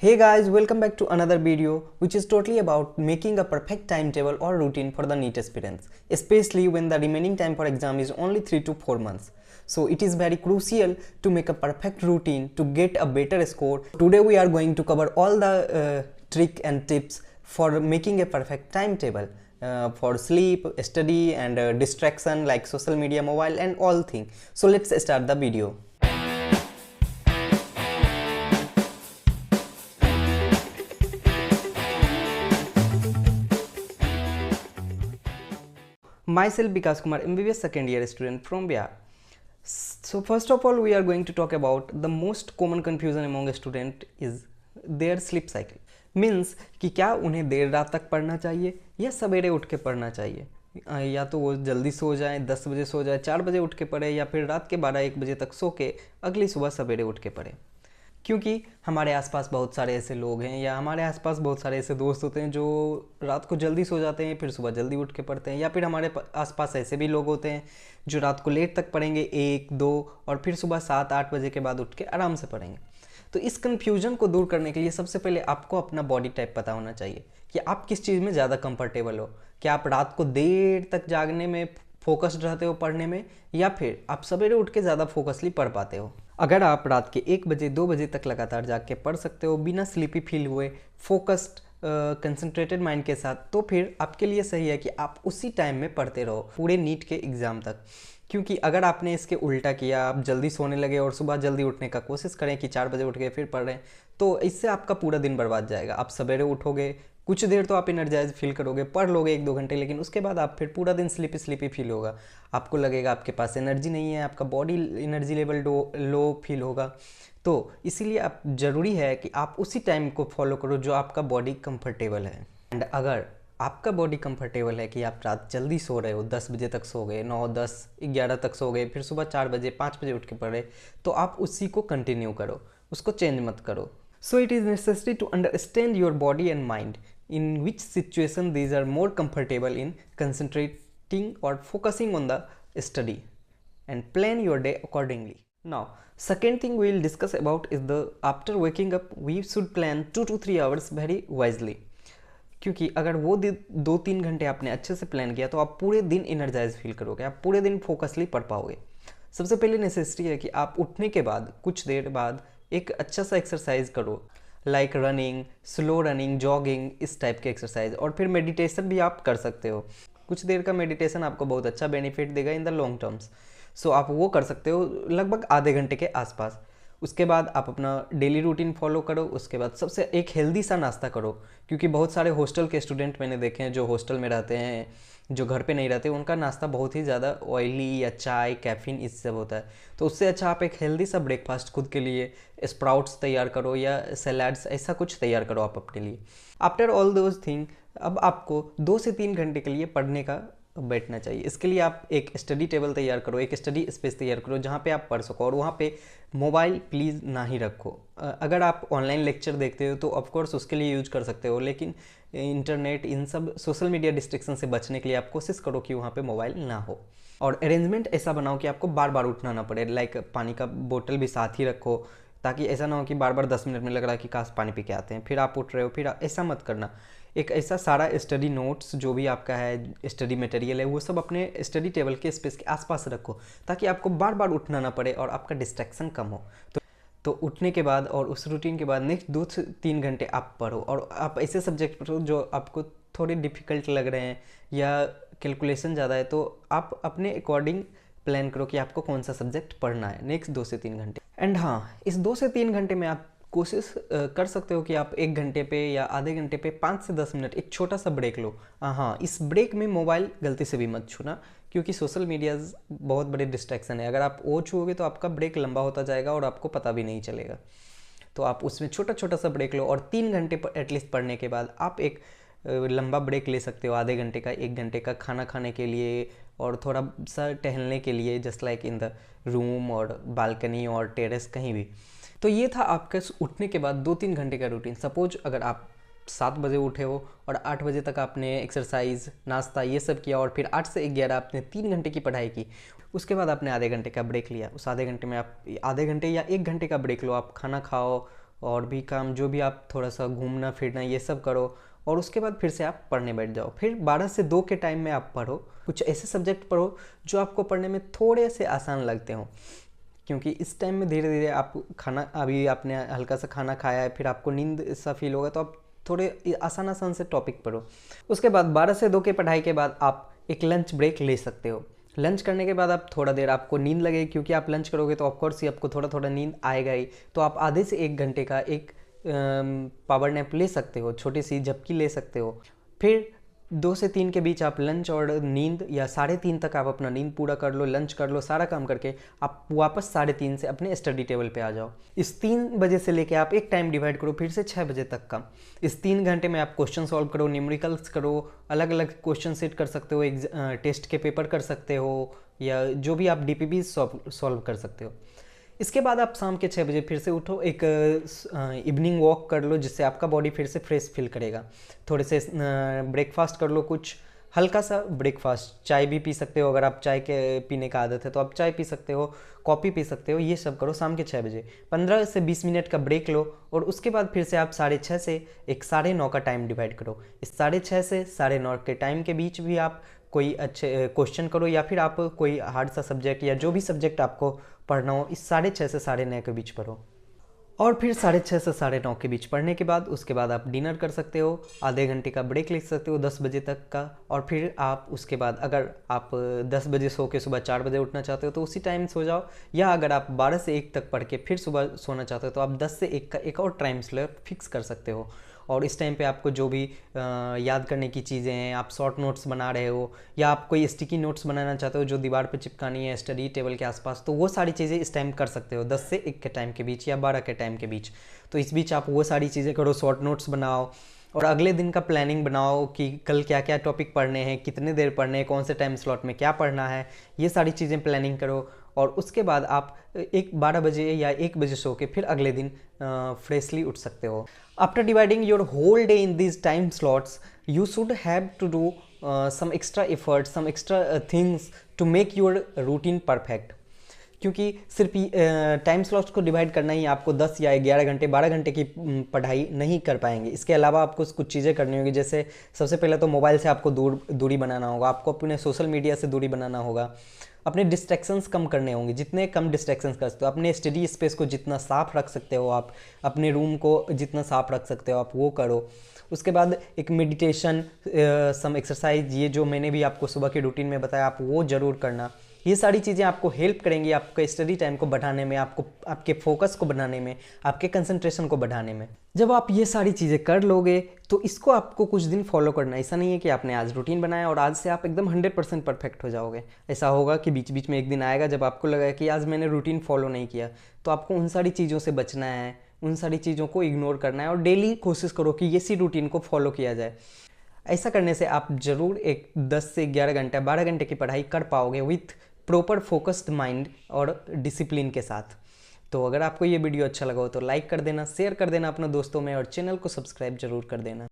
Hey guys, welcome back to another video which is totally about making a perfect timetable or routine for the NEET aspirants, especially when the remaining time for exam is only 3 to 4 months. So it is very crucial to make a perfect routine to get a better score. Today we are going to cover all the trick and tips for making a perfect timetable for sleep, study and distraction like social media, mobile and all things. So let's start the video. Myself Vikas Kumar, MBBS second year student from Bihar. So first of all we are going to talk about the most common confusion among a student is their sleep cycle. Means कि क्या उन्हें देर रात तक पढ़ना चाहिए या सवेरे उठ के पढ़ना चाहिए, या तो वो जल्दी सो जाए, 10 बजे सो जाए, 4 बजे उठ के पढ़े, या फिर रात के 12-1 बजे तक सो के अगली सुबह सवेरे उठ के पढ़े। क्योंकि हमारे आसपास बहुत सारे ऐसे लोग हैं या हमारे आसपास बहुत सारे ऐसे दोस्त होते हैं जो रात को जल्दी सो जाते हैं फिर सुबह जल्दी उठ के पढ़ते हैं, या फिर हमारे आसपास ऐसे भी लोग होते हैं जो रात को लेट तक पढ़ेंगे 1-2 और फिर सुबह 7-8 बजे के बाद उठ के आराम से पढ़ेंगे। तो इस कन्फ्यूजन को दूर करने के लिए सबसे पहले आपको अपना बॉडी टाइप पता होना चाहिए कि आप किस चीज़ में ज़्यादा कंफर्टेबल हो। क्या आप रात को देर तक जागने में फोकस्ड रहते हो पढ़ने में, या फिर आप सवेरे उठ के ज़्यादा फोकसली पढ़ पाते हो। अगर आप रात के 1 बजे 2 बजे तक लगातार जाग के पढ़ सकते हो बिना स्लीपी फील हुए, फोकस्ड कंसंट्रेटेड माइंड के साथ, तो फिर आपके लिए सही है कि आप उसी टाइम में पढ़ते रहो पूरे नीट के एग्ज़ाम तक। क्योंकि अगर आपने इसके उल्टा किया, आप जल्दी सोने लगे और सुबह जल्दी उठने का कोशिश करें कि 4 बजे उठ के फिर पढ़ रहे हैं, तो इससे आपका पूरा दिन बर्बाद जाएगा। आप सवेरे उठोगे, कुछ देर तो आप एनर्जाइज फील करोगे, पढ़ लोगे 1-2 घंटे, लेकिन उसके बाद आप फिर पूरा दिन स्लीपी स्लीपी फील होगा। आपको लगेगा आपके पास एनर्जी नहीं है, आपका body energy level low feel होगा। तो इसीलिए आप ज़रूरी है कि आप उसी टाइम को फॉलो करो जो आपका बॉडी कंफर्टेबल है। एंड अगर आपका बॉडी कंफर्टेबल है कि आप रात जल्दी सो रहे हो, 10 बजे तक सो गए, 9, 10, 11 तक सो गए, फिर सुबह 4 बजे 5 बजे उठ के पढ़े, तो आप उसी को कंटिन्यू करो, उसको चेंज मत करो। So it is necessary to understand your body and mind in which situation these are more comfortable in concentrating or focusing on the study, and plan your day accordingly. Now second thing we will discuss about is the after waking up we should plan 2 to 3 hours very wisely. क्योंकि अगर वो 2-3 घंटे आपने अच्छे से plan किया तो आप पूरे दिन एनर्जाइज फील करोगे, आप पूरे दिन फोकसली पढ़ पाओगे। सबसे पहले नेसेसरी है कि आप उठने के बाद कुछ देर बाद एक अच्छा सा एक्सरसाइज करो, like running, slow running, jogging, इस टाइप के एक्सरसाइज। और फिर मेडिटेशन भी आप कर सकते हो। कुछ देर का मेडिटेशन आपको बहुत अच्छा बेनिफिट देगा इन द लॉन्ग टर्म्स। सो आप वो कर सकते हो लगभग आधे घंटे के आसपास। उसके बाद आप अपना डेली रूटीन फॉलो करो। उसके बाद सबसे एक हेल्दी सा नाश्ता करो, क्योंकि बहुत सारे हॉस्टल के स्टूडेंट मैंने देखे हैं जो हॉस्टल में रहते हैं, जो घर पे नहीं रहते, उनका नाश्ता बहुत ही ज़्यादा ऑयली या चाय, कैफीन, इस सब होता है। तो उससे अच्छा आप एक हेल्दी सा ब्रेकफास्ट खुद के लिए स्प्राउट्स तैयार करो या सैलाड्स, ऐसा कुछ तैयार करो आप अपने लिए। आफ्टर ऑल दोज थिंग अब आपको 2 से 3 घंटे के लिए पढ़ने का बैठना चाहिए। इसके लिए आप एक स्टडी टेबल तैयार करो, एक स्टडी स्पेस तैयार करो जहाँ पे आप पढ़ सको, और वहाँ पे मोबाइल प्लीज़ ना ही रखो। अगर आप ऑनलाइन लेक्चर देखते हो तो ऑफकोर्स उसके लिए यूज कर सकते हो, लेकिन इंटरनेट, इन सब सोशल मीडिया डिस्ट्रैक्शन से बचने के लिए आप कोशिश करो कि वहाँ पे मोबाइल ना हो। और अरेंजमेंट ऐसा बनाओ कि आपको बार बार उठना ना पड़े, लाइक पानी का बोतल भी साथ ही रखो, ताकि ऐसा ना हो कि बार बार 10 मिनट में लग रहा है कि काश पानी पी के आते हैं, फिर आप उठ रहे हो, फिर ऐसा मत करना। एक ऐसा सारा स्टडी नोट्स जो भी आपका है, स्टडी मटेरियल है, वो सब अपने स्टडी टेबल के स्पेस के आसपास रखो, ताकि आपको बार बार उठना ना पड़े और आपका डिस्ट्रैक्शन कम हो। तो उठने के बाद और उस रूटीन के बाद नेक्स्ट 2 से 3 घंटे आप पढ़ो, और आप ऐसे सब्जेक्ट पढ़ो जो आपको थोड़े डिफ़िकल्ट लग रहे हैं या कैलकुलेशन ज़्यादा है, तो आप अपने अकॉर्डिंग प्लान करो कि आपको कौन सा सब्जेक्ट पढ़ना है नेक्स्ट 2 से 3 घंटे। एंड हाँ, इस 2 से 3 घंटे में आप कोशिश कर सकते हो कि आप 1 घंटे पे या आधे घंटे पे 5 से 10 मिनट एक छोटा सा ब्रेक लो। हाँ, इस ब्रेक में मोबाइल गलती से भी मत छूना, क्योंकि सोशल मीडिया बहुत बड़े डिस्ट्रैक्शन है। अगर आप वो छूओगे तो आपका ब्रेक लंबा होता जाएगा और आपको पता भी नहीं चलेगा। तो आप उसमें छोटा छोटा सा ब्रेक लो, और 3 घंटे पर एटलीस्ट पढ़ने के बाद आप एक लंबा ब्रेक ले सकते हो, आधे घंटे का, 1 घंटे का, खाना खाने के लिए और थोड़ा सा टहलने के लिए, just like in the room और बालकनी और टेरेस, कहीं भी। तो ये था आपका उठने के बाद 2-3 घंटे का रूटीन। सपोज अगर आप 7 बजे उठे हो और 8 बजे तक आपने एक्सरसाइज, नाश्ता, ये सब किया, और फिर 8 से 11 आपने 3 घंटे की पढ़ाई की, उसके बाद आपने आधे घंटे का ब्रेक लिया। उस आधे घंटे में आप आधे घंटे या 1 घंटे का ब्रेक लो, आप खाना खाओ और भी काम जो भी आप थोड़ा सा घूमना फिरना ये सब करो, और उसके बाद फिर से आप पढ़ने बैठ जाओ। फिर 12 से 2 के टाइम में आप पढ़ो, कुछ ऐसे सब्जेक्ट पढ़ो जो आपको पढ़ने में थोड़े से आसान लगते हो, क्योंकि इस टाइम में धीरे धीरे आप खाना, अभी आपने हल्का सा खाना खाया है, फिर आपको नींद सा फील होगा, तो आप थोड़े आसान आसान से टॉपिक पढ़ो। उसके बाद 12 से 2 के पढ़ाई के बाद आप एक लंच ब्रेक ले सकते हो। लंच करने के बाद आप थोड़ा देर आपको नींद लगेगी, क्योंकि आप लंच करोगे तो ऑफकोर्स ही आपको थोड़ा थोड़ा नींद आएगा ही, तो आप आधे से 1 घंटे का एक पावर नैप ले सकते हो, छोटी सी झपकी ले सकते हो। फिर 2 से 3 के बीच आप लंच और नींद, या 3:30 तक आप अपना नींद पूरा कर लो, लंच कर लो, सारा काम करके आप वापस 3:30 से अपने स्टडी टेबल पे आ जाओ। इस 3 बजे से लेके आप एक टाइम डिवाइड करो फिर से 6 बजे तक का। इस 3 घंटे में आप क्वेश्चन सॉल्व करो, न्यूमेरिकल्स करो, अलग अलग क्वेश्चन सेट कर सकते हो, टेस्ट के पेपर कर सकते हो, या जो भी आप DPP सॉल्व कर सकते हो। इसके बाद आप शाम के 6 बजे फिर से उठो, एक इवनिंग वॉक कर लो, जिससे आपका बॉडी फिर से फ्रेश फील करेगा। थोड़े से ब्रेकफास्ट कर लो, कुछ हल्का सा ब्रेकफास्ट, चाय भी पी सकते हो, अगर आप चाय के पीने का आदत है तो आप चाय पी सकते हो, कॉफ़ी पी सकते हो, ये सब करो शाम के 6 बजे। 15 से 20 मिनट का ब्रेक लो, और उसके बाद फिर से आप 6:30 से एक 9:30 का टाइम डिवाइड करो। इस 6:30 से 9:30 के टाइम के बीच भी आप कोई अच्छे क्वेश्चन करो, या फिर आप कोई हार्ड सा सब्जेक्ट या जो भी सब्जेक्ट आपको पढ़ना हो, इस 6:30 से 9:30 के बीच पढ़ो। और फिर 6:30 से 9:30 के बीच पढ़ने के बाद उसके बाद आप डिनर कर सकते हो, आधे घंटे का ब्रेक ले सकते हो 10 बजे तक का, और फिर आप उसके बाद अगर आप 10 बजे सो के सुबह 4 बजे उठना चाहते हो तो उसी टाइम सो जाओ, या अगर आप 12 से 1 तक पढ़ के फिर सुबह सोना चाहते हो तो आप 10 से 1 का एक और टाइम स्लॉट फिक्स कर सकते हो। और इस टाइम पे आपको जो भी याद करने की चीज़ें हैं, आप शॉर्ट नोट्स बना रहे हो, या आप कोई स्टिकी नोट्स बनाना चाहते हो जो दीवार पे चिपकानी है स्टडी टेबल के आसपास, तो वो सारी चीज़ें इस टाइम कर सकते हो 10 से 1 के टाइम के बीच, या 12 के टाइम के बीच। तो इस बीच आप वो सारी चीज़ें करो, शॉर्ट नोट्स बनाओ, और अगले दिन का प्लानिंग बनाओ कि कल क्या क्या टॉपिक पढ़ने हैं, कितने देर पढ़ने हैं, कौन से टाइम स्लॉट में क्या पढ़ना है, ये सारी चीज़ें प्लानिंग करो। और उसके बाद आप 12 बजे या 1 बजे सो के फिर अगले दिन फ्रेशली उठ सकते हो। After dividing your whole day in these time slots, you should have to do some extra efforts, some extra things to make your routine perfect। क्योंकि सिर्फ टाइम स्लॉट्स को डिवाइड करना ही आपको 10 या 11 घंटे 12 घंटे की पढ़ाई नहीं कर पाएंगे। इसके अलावा आपको कुछ चीज़ें करनी होगी, जैसे सबसे पहले तो मोबाइल से आपको दूरी बनाना होगा, आपको अपने सोशल मीडिया से दूरी बनाना होगा, अपने डिस्ट्रैक्शंस कम करने होंगे, जितने कम डिस्ट्रैक्शंस कर सकते हो, अपने स्टडी स्पेस को जितना साफ रख सकते हो आप, अपने रूम को जितना साफ रख सकते हो आप वो करो। उसके बाद एक मेडिटेशन, सम एक्सरसाइज, ये जो मैंने भी आपको सुबह के रूटीन में बताया, आप वो ज़रूर करना। ये सारी चीज़ें आपको हेल्प करेंगी आपके स्टडी टाइम को बढ़ाने में, आपको आपके फोकस को बढ़ाने में, आपके कंसंट्रेशन को बढ़ाने में। जब आप ये सारी चीज़ें कर लोगे तो इसको आपको कुछ दिन फॉलो करना है। ऐसा नहीं है कि आपने आज रूटीन बनाया और आज से आप एकदम 100% परफेक्ट हो जाओगे। ऐसा होगा कि बीच बीच में एक दिन आएगा जब आपको लगा कि आज मैंने रूटीन फॉलो नहीं किया, तो आपको उन सारी चीज़ों से बचना है, उन सारी चीज़ों को इग्नोर करना है, और डेली कोशिश करो कि इसी रूटीन को फॉलो किया जाए। ऐसा करने से आप ज़रूर एक 10 से 11 घंटा 12 घंटे की पढ़ाई कर पाओगे विथ प्रॉपर फोकस्ड माइंड और डिसिप्लिन के साथ। तो अगर आपको ये वीडियो अच्छा लगा हो तो लाइक कर देना, शेयर कर देना अपने दोस्तों में, और चैनल को सब्सक्राइब जरूर कर देना।